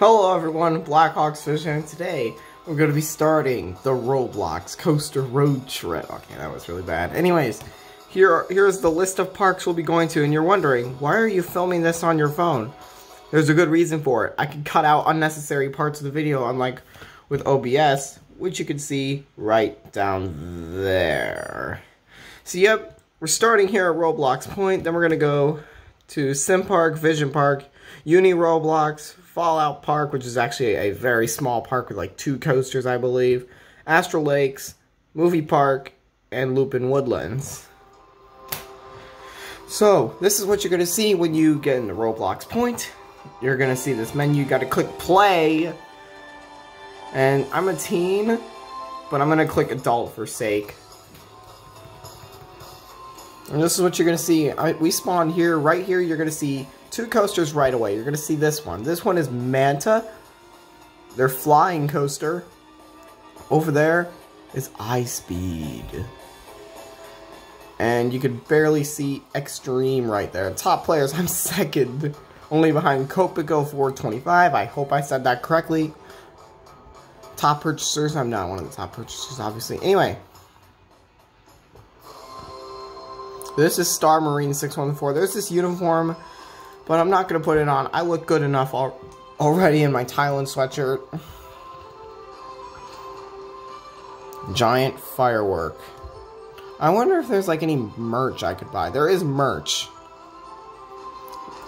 Hello everyone, Blackhawks Fish, and today we're going to be starting the Roblox Coaster Roadtrip. Okay, that was really bad. Anyways, here's the list of parks we'll be going to, and you're wondering, why are you filming this on your phone? There's a good reason for it. I can cut out unnecessary parts of the video, unlike with OBS, which you can see right down there. So yep, we're starting here at Roblox Point, then we're going to go to SimPark, Vision Park, Uni Roblox, Fallout Park, which is actually a very small park with like 2 coasters, I believe, Astral Lakes, Movie Park, and Lupin Woodlands. So, this is what you're going to see when you get into Roblox Point. You're going to see this menu, you got to click play. And I'm a teen, but I'm going to click adult for sake. And this is what you're going to see. We spawn here, right here, you're going to see 2 coasters right away. You're going to see this one. This one is Manta, their flying coaster. Over there is iSpeed. And you can barely see Extreme right there. Top players, I'm second. Only behind Copico 425. I hope I said that correctly. Top purchasers, I'm not one of the top purchasers, obviously. Anyway. This is Star Marine 614. There's this uniform, but I'm not going to put it on. I look good enough already in my Thailand sweatshirt. Giant firework. I wonder if there's like any merch I could buy. There is merch.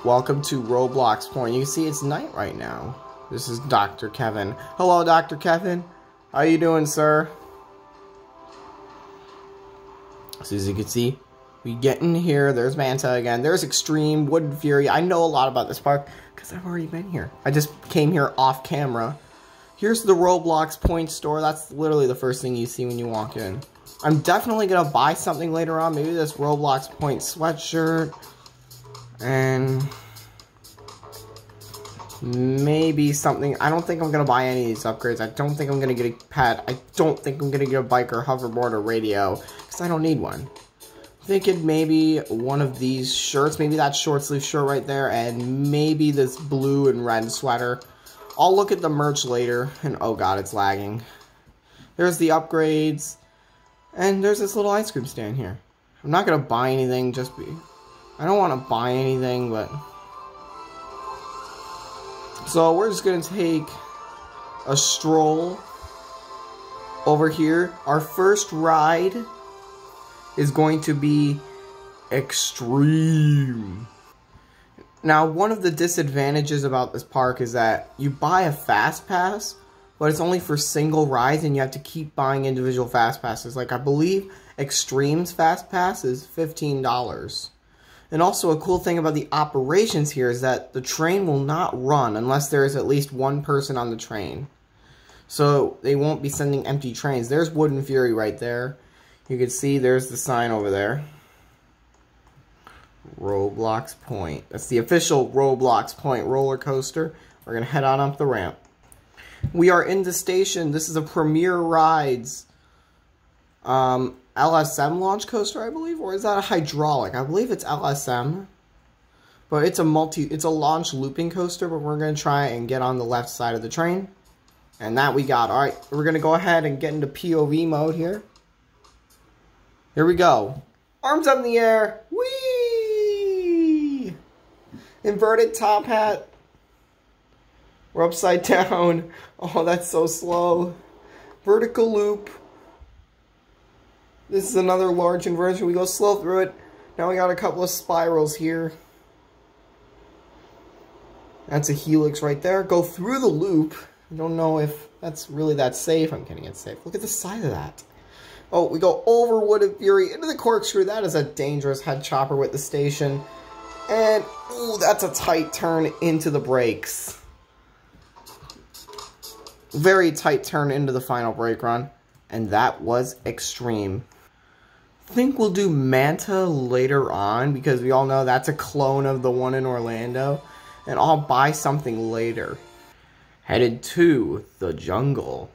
Welcome to Roblox Point. You can see it's night right now. This is Dr. Kevin. Hello, Dr. Kevin. How you doing, sir? So as you can see, we get in here, there's Manta again, there's Extreme, Wood Fury. I know a lot about this park, because I've already been here. I just came here off camera. Here's the Roblox Point store, that's literally the first thing you see when you walk in. I'm definitely going to buy something later on, maybe this Roblox Point sweatshirt, and maybe something. I don't think I'm going to buy any of these upgrades. I don't think I'm going to get a pet. I don't think I'm going to get a bike or hoverboard or radio, because I don't need one. Thinking maybe one of these shirts, maybe that short sleeve shirt right there, and maybe this blue and red sweater. I'll look at the merch later, and oh god, it's lagging. There's the upgrades, and there's this little ice cream stand here. I'm not going to buy anything, I don't want to buy anything, but... So we're just going to take a stroll over here. Our first ride is going to be Extreme. Now, one of the disadvantages about this park is that you buy a fast pass, but it's only for single rides, and you have to keep buying individual fast passes. Like, I believe Extreme's fast pass is $15. And also, a cool thing about the operations here is that the train will not run unless there is at least one person on the train. So, they won't be sending empty trains. There's Wood and Fury right there. You can see there's the sign over there. Roblox Point. That's the official Roblox Point roller coaster. We're going to head on up the ramp. We are in the station. This is a Premier Rides LSM launch coaster, I believe. Or is that a hydraulic? I believe it's LSM. But it's a launch looping coaster. But we're going to try and get on the left side of the train. And that we got. Alright, we're going to go ahead and get into POV mode here. Here we go. Arms up in the air. Whee! Inverted top hat. We're upside down. Oh, that's so slow. Vertical loop. This is another large inversion. We go slow through it. Now we got a couple of spirals here. That's a helix right there. Go through the loop. I don't know if that's really that safe. I'm kidding, it's safe. Look at the side of that. Oh, we go over Wood and Fury into the corkscrew. That is a dangerous head chopper with the station. And, ooh, that's a tight turn into the brakes. Very tight turn into the final brake run. And that was Extreme. I think we'll do Manta later on, because we all know that's a clone of the one in Orlando. And I'll buy something later. Headed to the jungle.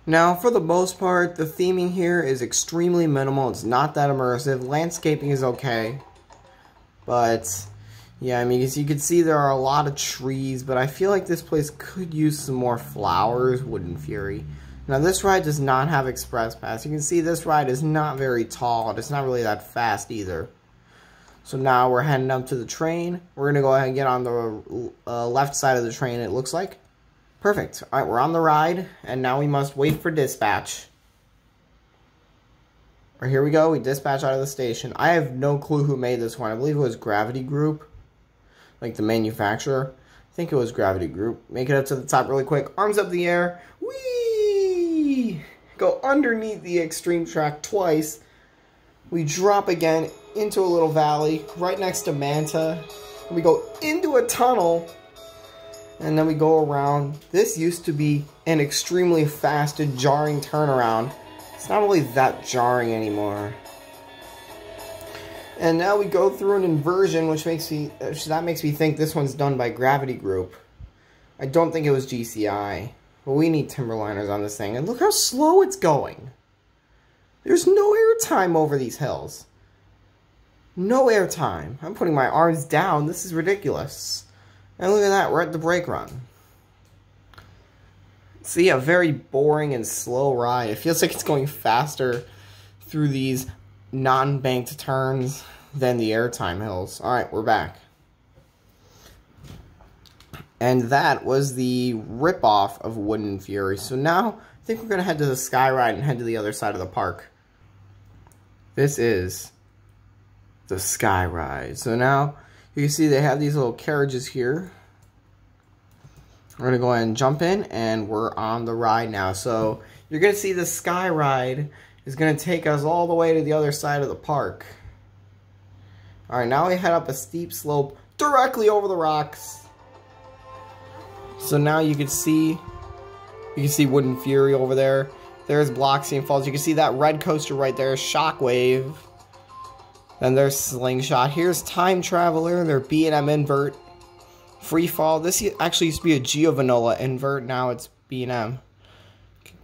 Now, for the most part, the theming here is extremely minimal. It's not that immersive. Landscaping is okay. But Yeah, I mean, as you can see, there are a lot of trees, but I feel like this place could use some more flowers. Wooden Fury. Now, this ride does not have Express Pass. You can see this ride is not very tall, and it's not really that fast either. So now we're heading up to the train. We're going to go ahead and get on the left side of the train, it looks like. Perfect. Alright, we're on the ride, and now we must wait for dispatch. Alright, here we go. We dispatch out of the station. I have no clue who made this one. I believe it was Gravity Group. Like the manufacturer. I think it was Gravity Group. Make it up to the top really quick. Arms up in the air. Whee! Go underneath the extreme track twice. We drop again into a little valley right next to Manta. We go into a tunnel. And then we go around. This used to be an extremely fast and jarring turnaround. It's not really that jarring anymore. And now we go through an inversion, which makes me think this one's done by Gravity Group. I don't think it was GCI. But we need Timberliners on this thing. And look how slow it's going. There's no airtime over these hills. No airtime. I'm putting my arms down. This is ridiculous. And look at that. We're at the brake run. See, a very boring and slow ride. It feels like it's going faster through these non-banked turns than the airtime hills. Alright, we're back. And that was the rip-off of Wooden Fury. So now, I think we're going to head to the Sky Ride and head to the other side of the park. This is the Sky Ride. So now, you can see they have these little carriages here. We're going to go ahead and jump in, and we're on the ride now. So, you're going to see the Sky Ride is going to take us all the way to the other side of the park. Alright, now we head up a steep slope directly over the rocks. So now you can see Wooden Fury over there. There's Bloxy and Falls. You can see that red coaster right there, Shockwave. Then there's Slingshot. Here's Time Traveler, their B&M invert. Freefall. This actually used to be a Giovanola invert. Now it's B&M.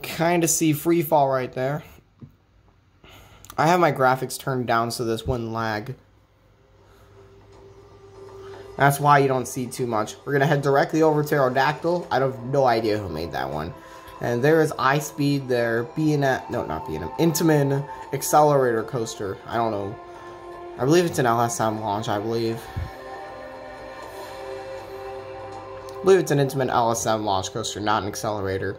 Kind of see Freefall right there. I have my graphics turned down so this wouldn't lag. That's why you don't see too much. We're going to head directly over to Pterodactyl. I have no idea who made that one. And there is iSpeed, their B&M, no, not B&M, Intamin Accelerator Coaster. I don't know. I believe it's an LSM launch, I believe. I believe it's an Intamin LSM launch coaster, not an accelerator.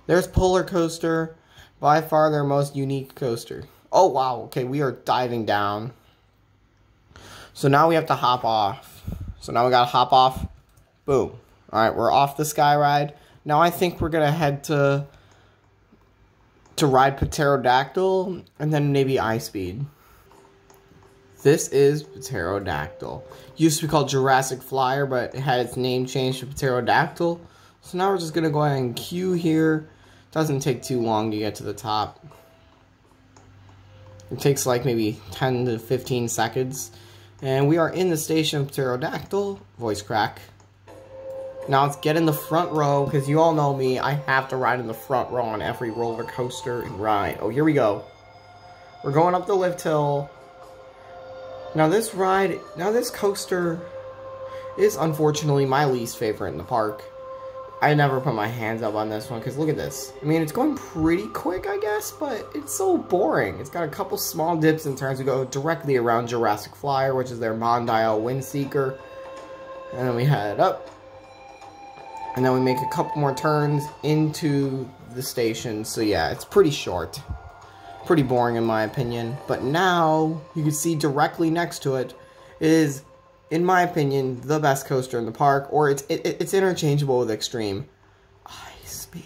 There's Polar Coaster. By far their most unique coaster. Oh, wow. Okay, we are diving down. So now we have to hop off. So now we gotta hop off. Boom. Alright, we're off the Sky Ride. Now I think we're gonna head to ride Pterodactyl and then maybe iSpeed. This is Pterodactyl. Used to be called Jurassic Flyer, but it had its name changed to Pterodactyl. So now we're just gonna go ahead and queue here. Doesn't take too long to get to the top. It takes like maybe 10 to 15 seconds. And we are in the station of Pterodactyl. Voice crack. Now let's get in the front row, because you all know me. I have to ride in the front row on every roller coaster and ride. Oh, here we go. We're going up the lift hill. Now this coaster is unfortunately my least favorite in the park. I never put my hands up on this one, because look at this. I mean, it's going pretty quick, I guess, but it's so boring. It's got a couple small dips and turns. We go directly around Jurassic Flyer, which is their Mondial Windseeker. And then we head up. And then we make a couple more turns into the station. So yeah, it's pretty short. Pretty boring in my opinion. But now, you can see directly next to it is, in my opinion, the best coaster in the park, or it's interchangeable with Extreme. iSpeed.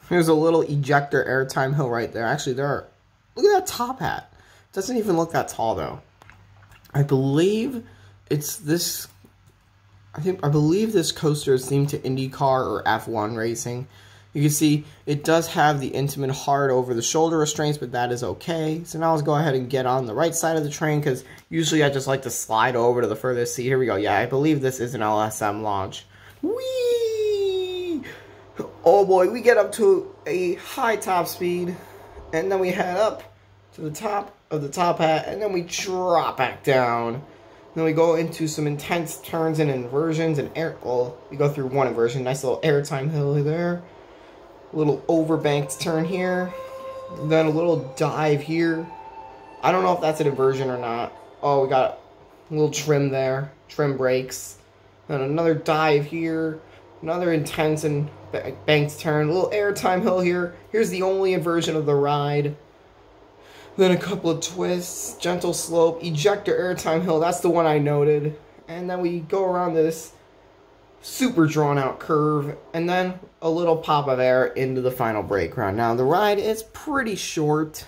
There's a little ejector airtime hill right there. Actually, look at that top hat. It doesn't even look that tall though. I believe it's this. I believe this coaster is themed to IndyCar or F1 racing. You can see it does have the Intamin hard over the shoulder restraints, but that is okay. So now let's go ahead and get on the right side of the train, because usually I just like to slide over to the furthest seat. Here we go. Yeah, I believe this is an LSM launch. Whee! Oh boy, we get up to a high top speed, and then we head up to the top of the top hat, and then we drop back down. Then we go into some intense turns and inversions and we go through one inversion. Nice little airtime hill there. A little overbanked turn here. Then a little dive here. I don't know if that's an inversion or not. Oh, we got a little trim there. Trim brakes. Then another dive here. Another intense and banked turn. A little airtime hill here. Here's the only inversion of the ride. Then a couple of twists. Gentle slope. Ejector airtime hill. That's the one I noted. And then we go around this super drawn out curve. And then a little pop of air into the final brake run. Now the ride is pretty short,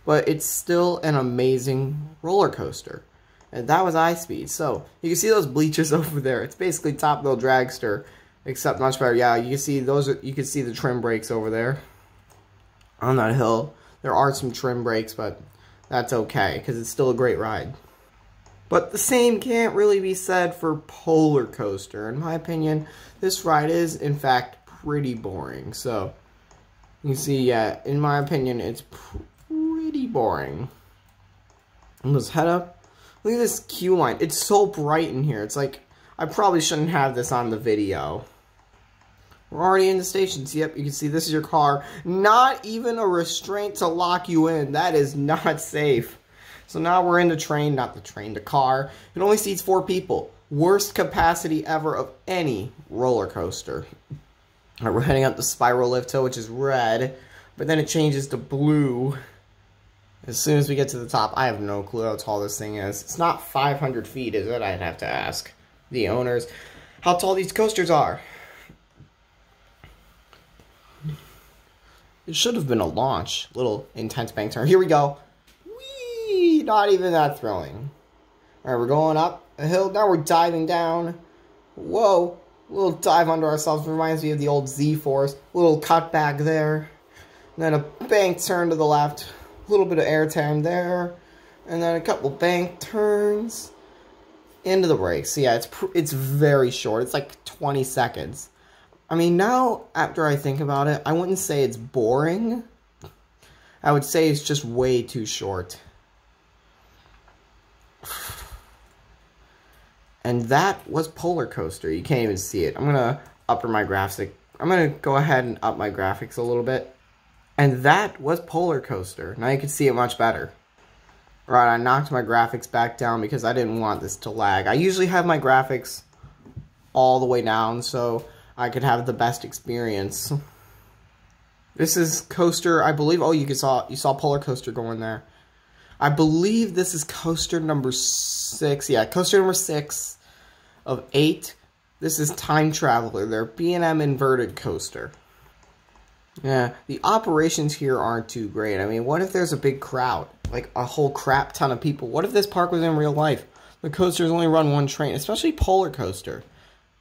but it's still an amazing roller coaster. And that was iSpeed. So you can see those bleachers over there. It's basically Top Thrill Dragster, except much better. Yeah, you can see those. You can see the trim brakes over there on that hill. There are some trim brakes, but that's okay because it's still a great ride. But the same can't really be said for Polar Coaster. In my opinion, this ride is in fact pretty boring. So you see, yeah, in my opinion, it's pretty boring. Let's head up. Look at this queue line. It's so bright in here. It's like, I probably shouldn't have this on the video. We're already in the stations. Yep, you can see this is your car. Not even a restraint to lock you in. That is not safe. So now we're in the train. Not the train, the car. It only seats 4 people. Worst capacity ever of any roller coaster. Alright, we're heading up the spiral lift hill, which is red. But then it changes to blue. As soon as we get to the top, I have no clue how tall this thing is. It's not 500 feet, is it? I'd have to ask the owners how tall these coasters are. It should have been a launch. Little intense bank turn. Here we go. Whee! Not even that thrilling. Alright, we're going up a hill. Now we're diving down. Whoa. A little dive under ourselves. Reminds me of the old Z-Force. A little cut back there. And then a bank turn to the left. A little bit of air time there, and then a couple bank turns into the brakes. So yeah, it's very short. It's like 20 seconds. I mean, now after I think about it, I wouldn't say it's boring. I would say it's just way too short. And that was Polar Coaster. You can't even see it. I'm gonna I'm gonna go ahead and up my graphics a little bit. And that was Polar Coaster. Now you can see it much better. Right, I knocked my graphics back down because I didn't want this to lag. I usually have my graphics all the way down so I could have the best experience. This is coaster, I believe. Oh, you saw Polar Coaster going there. I believe this is coaster number 6. Yeah, coaster number 6 of 8. This is Time Traveler, their B&M inverted coaster. Yeah, the operations here aren't too great. I mean, what if there's a big crowd? Like, a whole crap ton of people. What if this park was in real life? The coasters only run one train, especially Polar Coaster.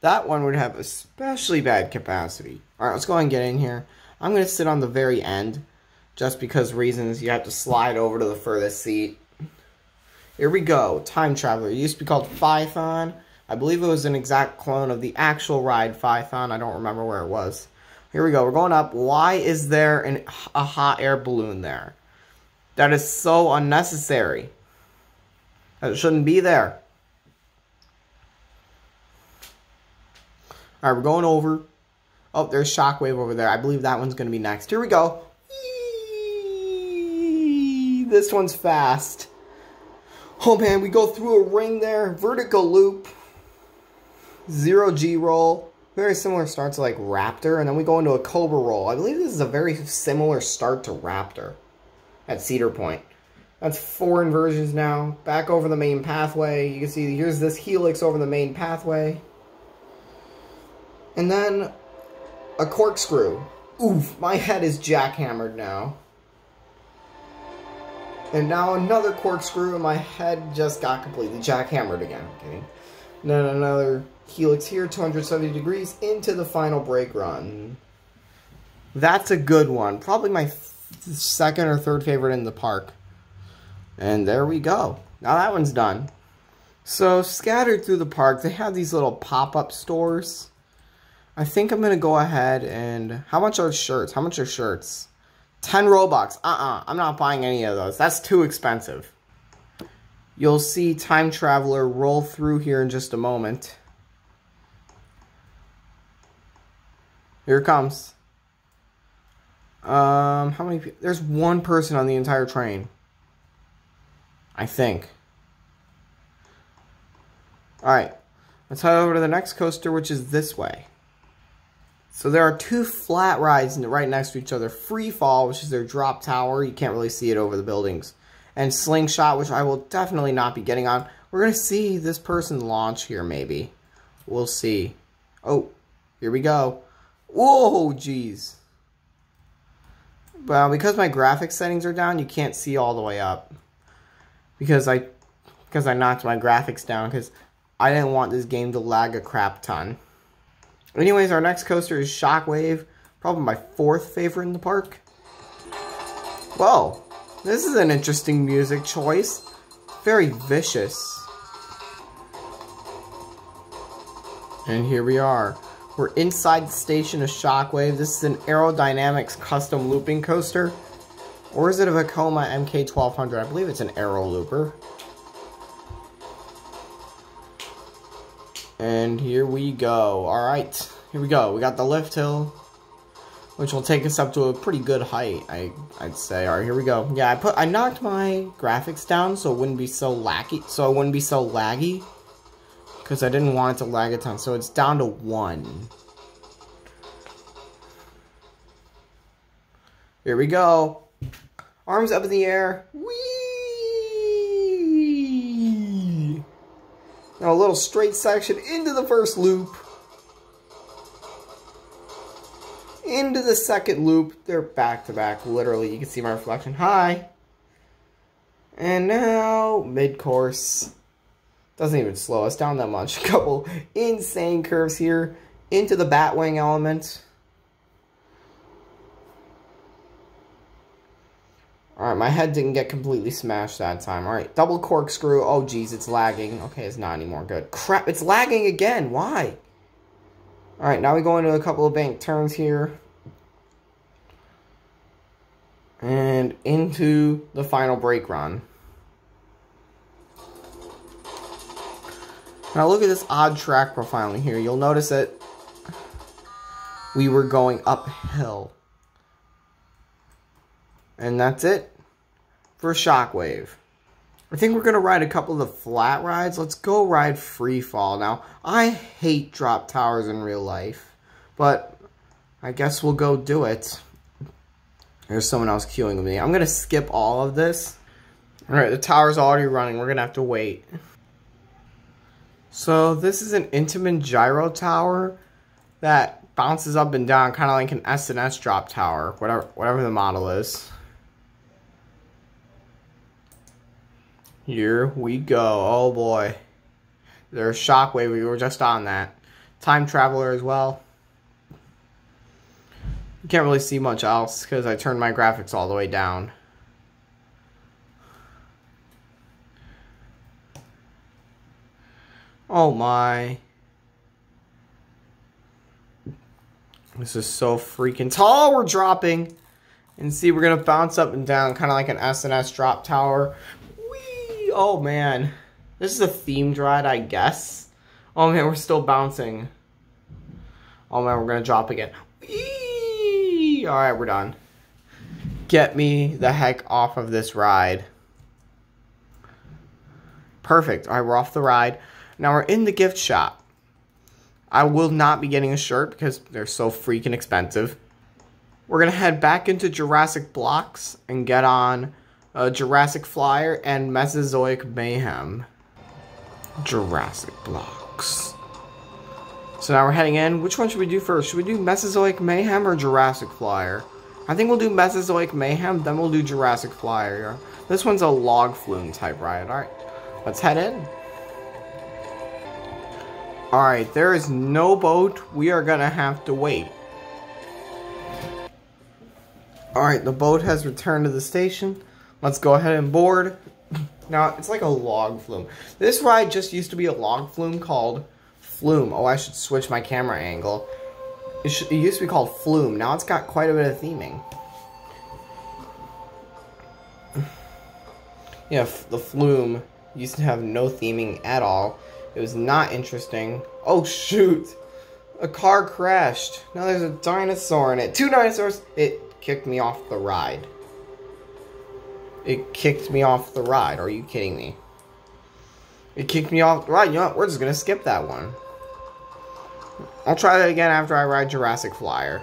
That one would have especially bad capacity. Alright, let's go ahead and get in here. I'm going to sit on the very end, just because reasons you have to slide over to the furthest seat. Here we go. Time Traveler. It used to be called Python. I believe it was an exact clone of the actual ride Python. I don't remember where it was. Here we go. We're going up. Why is there a hot air balloon there? That is so unnecessary. That shouldn't be there. Alright, we're going over. Oh, there's Shockwave over there. I believe that one's going to be next. Here we go. Eee, this one's fast. Oh man, we go through a ring there. Vertical loop. 0G roll. Very similar start to like Raptor, and then we go into a Cobra roll. I believe this is a very similar start to Raptor at Cedar Point. That's 4 inversions now. Back over the main pathway. You can see here's this helix over the main pathway. And then a corkscrew. Oof, my head is jackhammered now. And now another corkscrew and my head just got completely jackhammered again. I'm kidding. And then another helix here, 270 degrees into the final brake run. That's a good one. Probably my second or third favorite in the park. And there we go. Now that one's done. So scattered through the park, they have these little pop-up stores. I think I'm going to go ahead and... How much are shirts? How much are shirts? 10 Robux. I'm not buying any of those. That's too expensive. You'll see Time Traveler roll through here in just a moment. Here it comes. How many people? There's one person on the entire train. I think. Alright. Let's head over to the next coaster, which is this way. So there are two flat rides right next to each other. Freefall, which is their drop tower. You can't really see it over the buildings. And Slingshot, which I will definitely not be getting on. We're going to see this person launch here, maybe. We'll see. Oh, here we go. Whoa, jeez. Well, because my graphics settings are down, you can't see all the way up. Because I knocked my graphics down, because I didn't want this game to lag a crap ton. Anyways, our next coaster is Shockwave. Probably my fourth favorite in the park. Whoa. This is an interesting music choice. Very vicious. And here we are. We're inside the station of Shockwave. This is an Aerodynamics custom looping coaster. Or is it a Vekoma MK1200? I believe it's an Aero looper. And here we go. Alright, here we go. We got the lift hill, which will take us up to a pretty good height, I'd say. Alright, here we go. Yeah, I knocked my graphics down so it wouldn't be so laggy. Because I didn't want it to lag a ton. So it's down to 1. Here we go. Arms up in the air. Whee! Now a little straight section into the first loop. Into the second loop. They're back to back, literally. You can see my reflection. Hi. And now, mid-course. Doesn't even slow us down that much. A couple insane curves here. Into the Batwing element. Alright, my head didn't get completely smashed that time. Alright, double corkscrew. Oh, geez, it's lagging. Okay, it's not anymore. Good. Crap, it's lagging again. Why? Alright, now we go into a couple of bank turns here. And into the final brake run. Now look at this odd track profiling here. You'll notice that we were going uphill. And that's it for Shockwave. I think we're going to ride a couple of the flat rides. Let's go ride Freefall. Now, I hate drop towers in real life, but I guess we'll go do it. There's someone else queuing with me. I'm going to skip all of this. Alright, the tower's already running. We're going to have to wait. So, this is an Intamin gyro tower that bounces up and down, kind of like an S&S drop tower, whatever the model is. Here we go. Oh boy. There's Shockwave. We were just on that. Time Traveler as well. You can't really see much else because I turned my graphics all the way down. Oh my. This is so freaking tall. We're dropping. And see, we're going to bounce up and down, kind of like an S&S drop tower. Whee! Oh man. This is a themed ride, I guess. Oh man, we're still bouncing. Oh man, we're going to drop again. Whee! Alright, we're done. Get me the heck off of this ride. Perfect. Alright, we're off the ride. Now we're in the gift shop. I will not be getting a shirt because they're so freaking expensive. We're going to head back into Jurassic Blocks and get on Jurassic Flyer and Mesozoic Mayhem. Jurassic Blocks. So now we're heading in. Which one should we do first? Should we do Mesozoic Mayhem or Jurassic Flyer? I think we'll do Mesozoic Mayhem, then we'll do Jurassic Flyer. This one's a log flume type ride. Alright, let's head in. Alright, there is no boat. We are going to have to wait. Alright, the boat has returned to the station. Let's go ahead and board. Now, it's like a log flume. This ride just used to be a log flume called Flume. Oh, I should switch my camera angle. It used to be called Flume. Now it's got quite a bit of theming. Yeah, the Flume used to have no theming at all. It was not interesting. Oh shoot! A car crashed. Now there's a dinosaur in it. 2 dinosaurs! It kicked me off the ride. It kicked me off the ride. Are you kidding me? It kicked me off the ride. You know what? We're just gonna skip that one. I'll try that again after I ride Jurassic Flyer.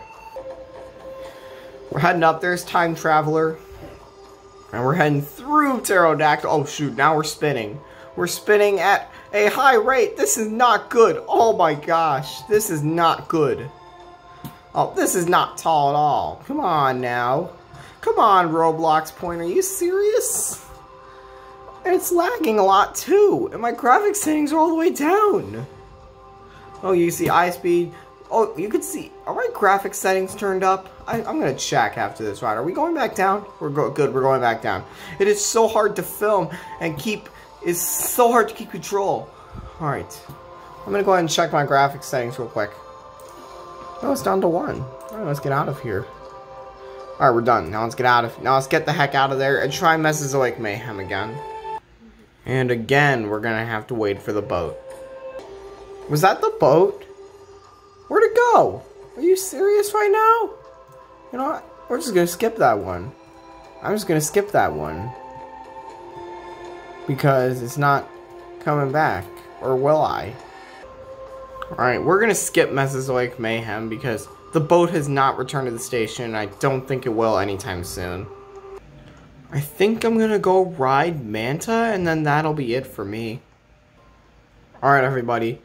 We're heading up. There's Time Traveler. And we're heading through Pterodactyl. Oh shoot, now we're spinning. We're spinning at a high rate. This is not good. Oh my gosh. This is not good. Oh, this is not tall at all. Come on now. Come on, Roblox Point. Are you serious? It's lagging a lot too. And my graphics settings are all the way down. Oh, you see eye speed. Oh, you can see. Are my graphics settings turned up? I'm going to check after this ride. Are we going back down? Good. We're going back down. It is so hard to film and keep. It's so hard to keep control. Alright. I'm going to go ahead and check my graphics settings real quick. Oh, it's down to 1. Alright, let's get out of here. Alright, we're done. Now let's get the heck out of there and try Mesozoic Mayhem again. And again, we're going to have to wait for the boat. Was that the boat? Where'd it go? Are you serious right now? You know what? We're just going to skip that one. I'm just going to skip that one. Because it's not coming back. Or will I? Alright, we're going to skip Mesozoic Mayhem because the boat has not returned to the station. And I don't think it will anytime soon. I think I'm going to go ride Manta and then that'll be it for me. Alright, everybody.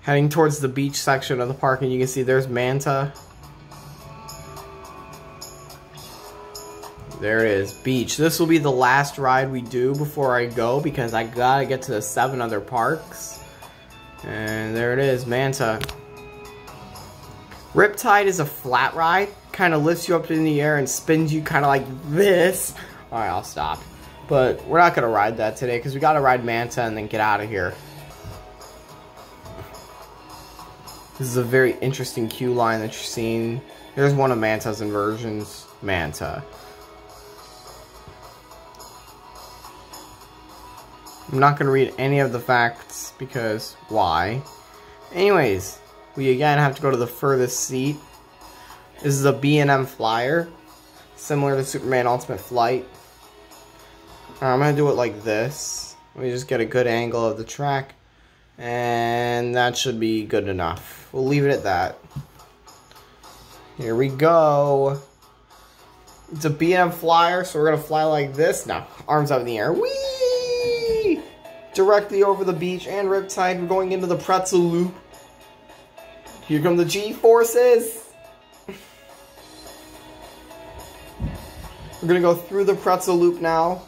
Heading towards the beach section of the park, and you can see there's Manta. There it is, beach. This will be the last ride we do before I go, because I gotta get to the 7 other parks. And there it is, Manta. Riptide is a flat ride. Kind of lifts you up in the air and spins you kind of like this. Alright, I'll stop. But we're not gonna ride that today, because we gotta ride Manta and then get out of here. This is a very interesting queue line that you're seeing. Here's one of Manta's inversions. Manta. I'm not going to read any of the facts because why? Anyways, we again have to go to the furthest seat. This is a B&M Flyer. Similar to Superman Ultimate Flight. I'm going to do it like this. Let me just get a good angle of the track. And that should be good enough. We'll leave it at that. Here we go. It's a B&M Flyer, so we're going to fly like this. Now, arms up in the air. Whee! Directly over the beach and Riptide. We're going into the pretzel loop. Here come the G-forces. We're going to go through the pretzel loop now.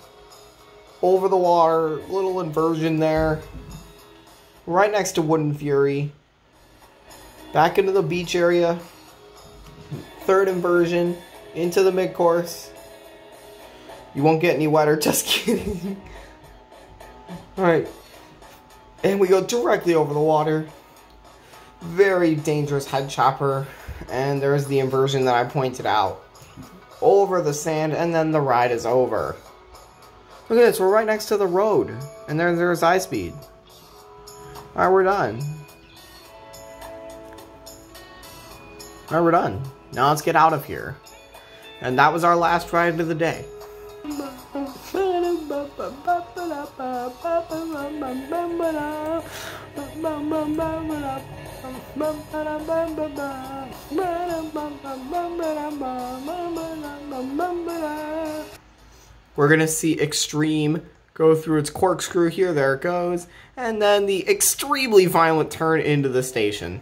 Over the water. Little inversion there. Right next to Wooden Fury. Back into the beach area. 3rd inversion. Into the mid-course. You won't get any wetter, just kidding. Alright. And we go directly over the water. Very dangerous head chopper. And there's the inversion that I pointed out. Over the sand, and then the ride is over. Look at this, we're right next to the road. And there's high speed. Alright, we're done. Alright, we're done. Now let's get out of here. And that was our last ride of the day. We're gonna see Extreme go through its corkscrew here, there it goes, and then the extremely violent turn into the station.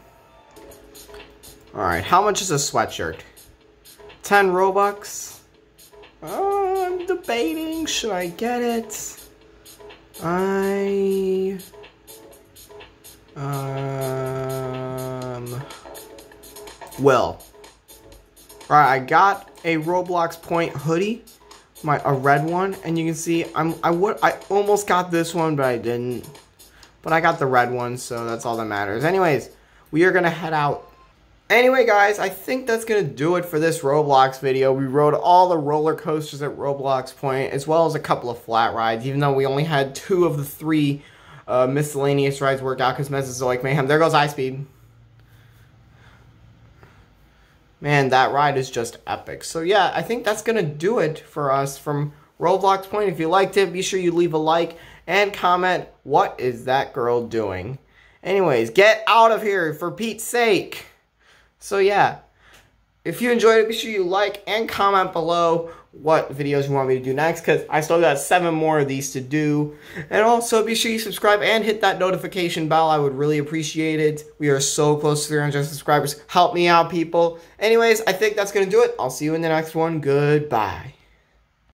Alright, how much is a sweatshirt? 10 Robux? Oh, I'm debating, should I get it? Well. Alright, I got a Roblox Point hoodie. A red one, and you can see I almost got this one, but I didn't. But I got the red one, so that's all that matters. Anyways, we are gonna head out Anyway, guys, I think that's going to do it for this Roblox video. We rode all the roller coasters at Roblox Point, as well as a couple of flat rides, even though we only had 2 of the 3 miscellaneous rides work out because Mesozoic Mayhem. There goes iSpeed. Man, that ride is just epic. So yeah, I think that's going to do it for us from Roblox Point. If you liked it, be sure you leave a like and comment, what is that girl doing? Anyways, get out of here for Pete's sake. So yeah, if you enjoyed it, be sure you like and comment below what videos you want me to do next, because I still got 7 more of these to do. And also be sure you subscribe and hit that notification bell. I would really appreciate it. We are so close to 300 subscribers. Help me out, people. Anyways, I think that's going to do it. I'll see you in the next one. Goodbye.